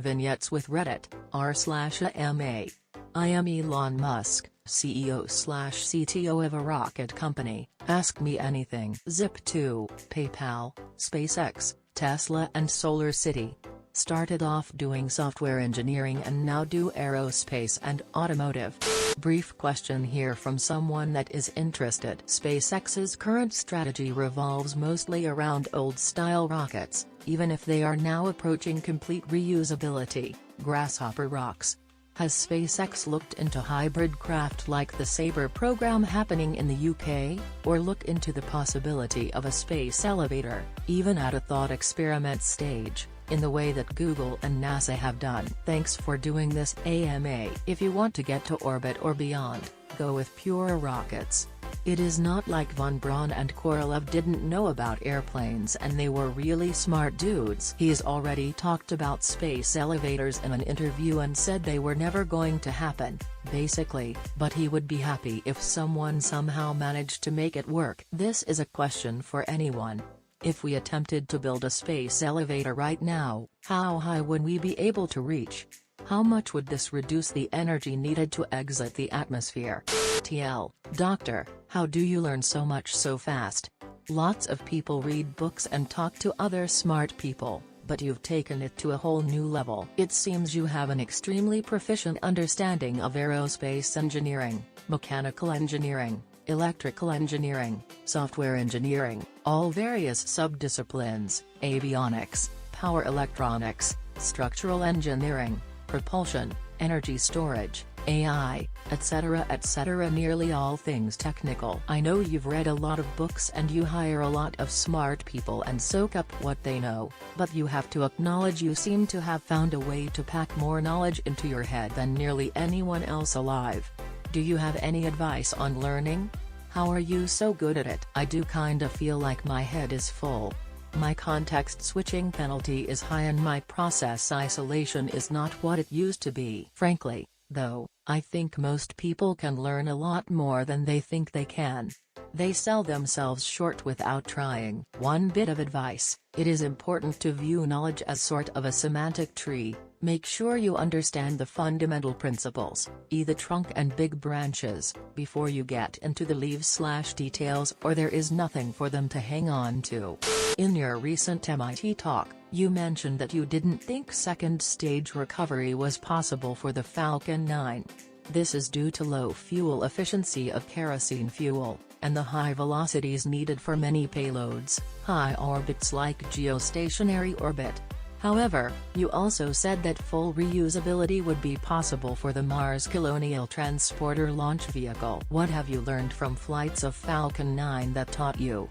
Vignettes with Reddit, r/AMA. I am Elon Musk, CEO/CTO of a rocket company. Ask me anything. Zip2, PayPal, SpaceX, Tesla and Solar City. Started off doing software engineering and now do aerospace and automotive. Brief question here from someone that is interested. SpaceX's current strategy revolves mostly around old-style rockets, even if they are now approaching complete reusability. Grasshopper rocks. Has SpaceX looked into hybrid craft like the Sabre program happening in the UK, or look into the possibility of a space elevator, even at a thought experiment stage, in the way that Google and NASA have done? Thanks for doing this AMA. If you want to get to orbit or beyond, go with pure rockets. It is not like Von Braun and Korolev didn't know about airplanes and they were really smart dudes. He's already talked about space elevators in an interview and said they were never going to happen, basically, but he would be happy if someone somehow managed to make it work. This is a question for anyone. If we attempted to build a space elevator right now, how high would we be able to reach? How much would this reduce the energy needed to exit the atmosphere? TL, Doctor, how do you learn so much so fast? Lots of people read books and talk to other smart people, but you've taken it to a whole new level. It seems you have an extremely proficient understanding of aerospace engineering, mechanical engineering, electrical engineering, software engineering, all various subdisciplines, avionics, power electronics, structural engineering, propulsion, energy storage, AI, etc. etc. Nearly all things technical. I know you've read a lot of books and you hire a lot of smart people and soak up what they know, but you have to acknowledge you seem to have found a way to pack more knowledge into your head than nearly anyone else alive. Do you have any advice on learning? How are you so good at it? I do kinda feel like my head is full. My context switching penalty is high and my process isolation is not what it used to be. Frankly, though, I think most people can learn a lot more than they think they can. They sell themselves short without trying. One bit of advice: it is important to view knowledge as sort of a semantic tree. Make sure you understand the fundamental principles, the trunk and big branches, before you get into the leaves/details, or there is nothing for them to hang on to. In your recent MIT talk, you mentioned that you didn't think second-stage recovery was possible for the Falcon 9. This is due to low fuel efficiency of kerosene fuel, and the high velocities needed for many payloads, high orbits like geostationary orbit. However, you also said that full reusability would be possible for the Mars Colonial Transporter launch vehicle. What have you learned from flights of Falcon 9 that taught you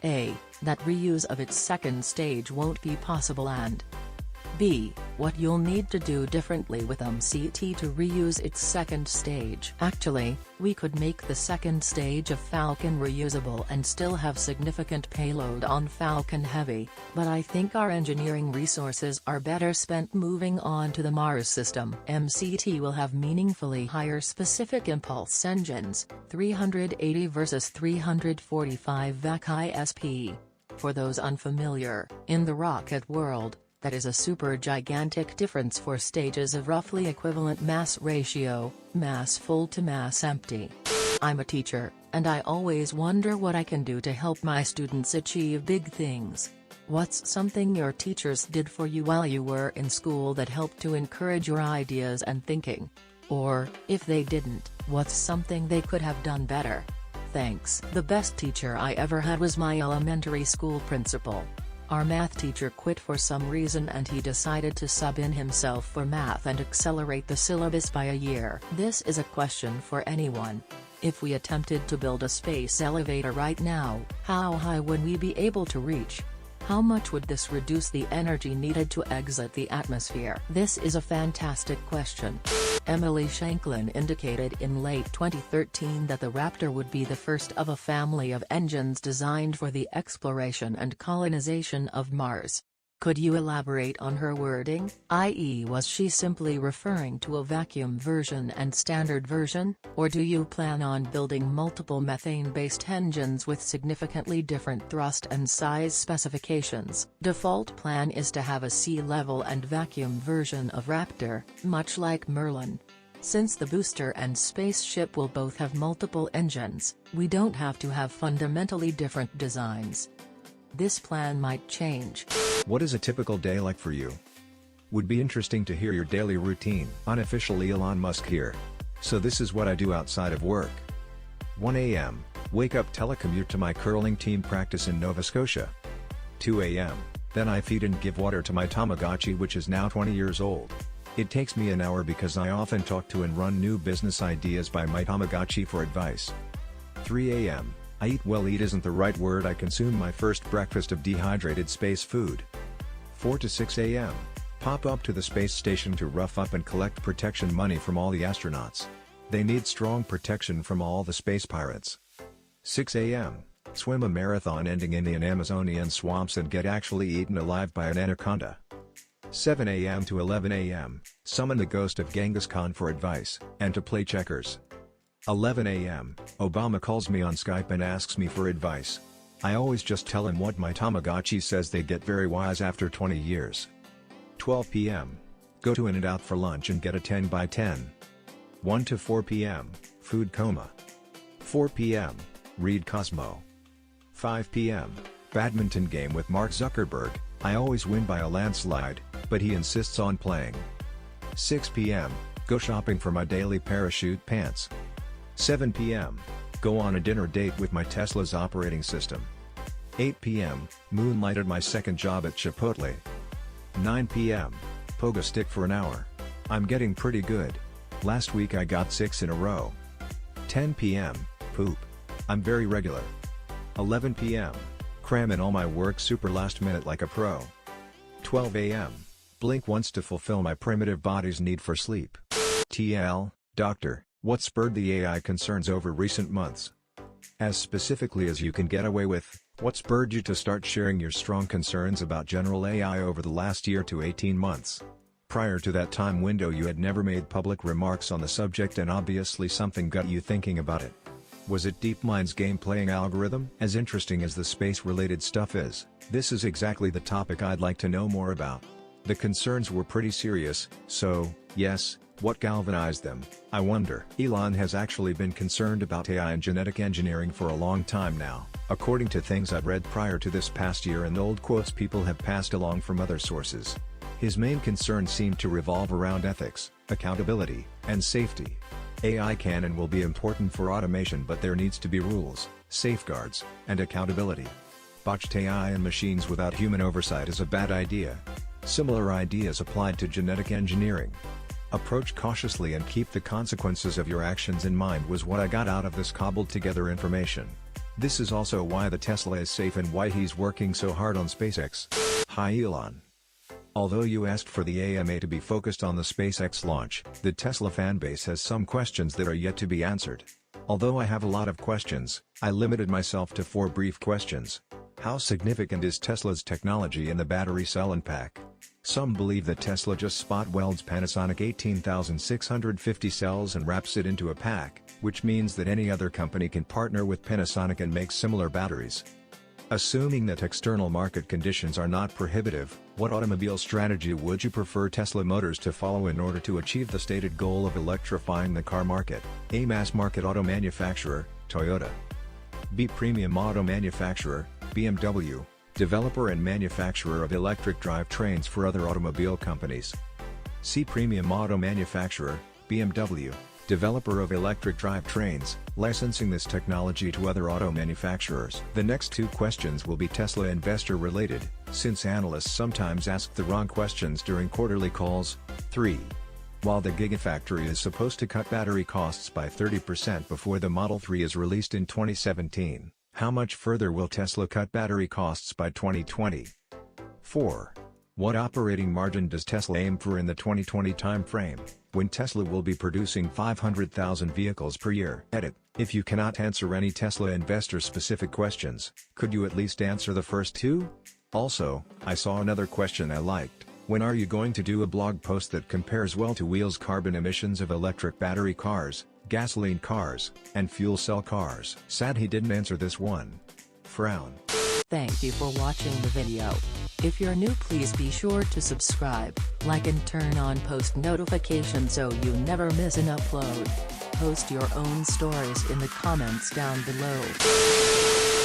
A. that reuse of its second stage won't be possible, and B. what you'll need to do differently with MCT to reuse its second stage? Actually, we could make the second stage of Falcon reusable and still have significant payload on Falcon Heavy, but I think our engineering resources are better spent moving on to the Mars system. MCT will have meaningfully higher specific impulse engines, 380 versus 345 VAC ISP. For those unfamiliar, in the rocket world, that is a super gigantic difference for stages of roughly equivalent mass ratio, mass full to mass empty. I'm a teacher, and I always wonder what I can do to help my students achieve big things. What's something your teachers did for you while you were in school that helped to encourage your ideas and thinking? Or, if they didn't, what's something they could have done better? Thanks. The best teacher I ever had was my elementary school principal. Our math teacher quit for some reason and he decided to sub in himself for math and accelerate the syllabus by a year. This is a question for anyone. If we attempted to build a space elevator right now, how high would we be able to reach? How much would this reduce the energy needed to exit the atmosphere? This is a fantastic question. Emily Shanklin indicated in late 2013 that the Raptor would be the first of a family of engines designed for the exploration and colonization of Mars. Could you elaborate on her wording, i.e. was she simply referring to a vacuum version and standard version, or do you plan on building multiple methane-based engines with significantly different thrust and size specifications? Default plan is to have a sea-level and vacuum version of Raptor, much like Merlin. Since the booster and spaceship will both have multiple engines, we don't have to have fundamentally different designs. This plan might change. What is a typical day like for you? Would be interesting to hear your daily routine. Unofficial Elon Musk here. So this is what I do outside of work. 1 a.m. Wake up, telecommute to my curling team practice in Nova Scotia. 2 a.m. Then I feed and give water to my Tamagotchi, which is now 20 years old. It takes me an hour because I often talk to and run new business ideas by my Tamagotchi for advice. 3 a.m. I eat well. Eat isn't the right word. I consume my first breakfast of dehydrated space food. 4 to 6 a.m. Pop up to the space station to rough up and collect protection money from all the astronauts. They need strong protection from all the space pirates. 6 a.m. Swim a marathon ending in the Amazonian swamps and get actually eaten alive by an anaconda. 7 a.m. to 11 a.m. Summon the ghost of Genghis Khan for advice and to play checkers. 11 a.m. Obama calls me on Skype and asks me for advice. I always just tell him what my Tamagotchi says. They get very wise after 20 years. 12 p.m. Go to In-N-Out for lunch and get a 10 by 10. 1 to 4 p.m. Food coma. 4 p.m. Read Cosmo. 5 p.m. Badminton game with Mark Zuckerberg. I always win by a landslide, but he insists on playing. 6 p.m. Go shopping for my daily parachute pants. 7 p.m. Go on a dinner date with my Tesla's operating system. 8 p.m. Moonlight at my second job at Chipotle. 9 p.m. Pogo stick for an hour. I'm getting pretty good. Last week I got 6 in a row. 10 p.m. Poop. I'm very regular. 11 p.m. Cram in all my work super last minute like a pro. 12 a.m. Blink once to fulfill my primitive body's need for sleep. TL, Doctor, what spurred the AI concerns over recent months? As specifically as you can get away with, what spurred you to start sharing your strong concerns about general AI over the last year to 18 months? Prior to that time window you had never made public remarks on the subject, and obviously something got you thinking about it. Was it DeepMind's game-playing algorithm? As interesting as the space-related stuff is, this is exactly the topic I'd like to know more about. The concerns were pretty serious, so, yes, what galvanized them, I wonder. Elon has actually been concerned about AI and genetic engineering for a long time now, according to things I've read prior to this past year and old quotes people have passed along from other sources. His main concerns seem to revolve around ethics, accountability, and safety. AI can and will be important for automation, but there needs to be rules, safeguards, and accountability. Botched AI and machines without human oversight is a bad idea. Similar ideas applied to genetic engineering. Approach cautiously and keep the consequences of your actions in mind was what I got out of this cobbled together information. This is also why the Tesla is safe and why he's working so hard on SpaceX. Hi Elon. Although you asked for the AMA to be focused on the SpaceX launch, the Tesla fanbase has some questions that are yet to be answered. Although I have a lot of questions, I limited myself to 4 brief questions. How significant is Tesla's technology in the battery cell and pack? Some believe that Tesla just spot welds Panasonic 18,650 cells and wraps it into a pack, which means that any other company can partner with Panasonic and make similar batteries. Assuming that external market conditions are not prohibitive, what automobile strategy would you prefer Tesla Motors to follow in order to achieve the stated goal of electrifying the car market? A. Mass market auto manufacturer, Toyota. B. Premium auto manufacturer, BMW, developer and manufacturer of electric drivetrains for other automobile companies. C. Premium auto manufacturer, BMW, developer of electric drivetrains, licensing this technology to other auto manufacturers. The next 2 questions will be Tesla investor related, since analysts sometimes ask the wrong questions during quarterly calls. 3. While the Gigafactory is supposed to cut battery costs by 30% before the Model 3 is released in 2017, how much further will Tesla cut battery costs by 2020? 4. What operating margin does Tesla aim for in the 2020 timeframe, when Tesla will be producing 500,000 vehicles per year? Edit. If you cannot answer any Tesla investor-specific questions, could you at least answer the first 2? Also, I saw another question I liked: when are you going to do a blog post that compares well to Wheels' carbon emissions of electric battery cars, gasoline cars, and fuel cell cars? Sad he didn't answer this one. Frown. Thank you for watching the video. If you're new, please be sure to subscribe, like and turn on post notifications so you never miss an upload. Post your own stories in the comments down below.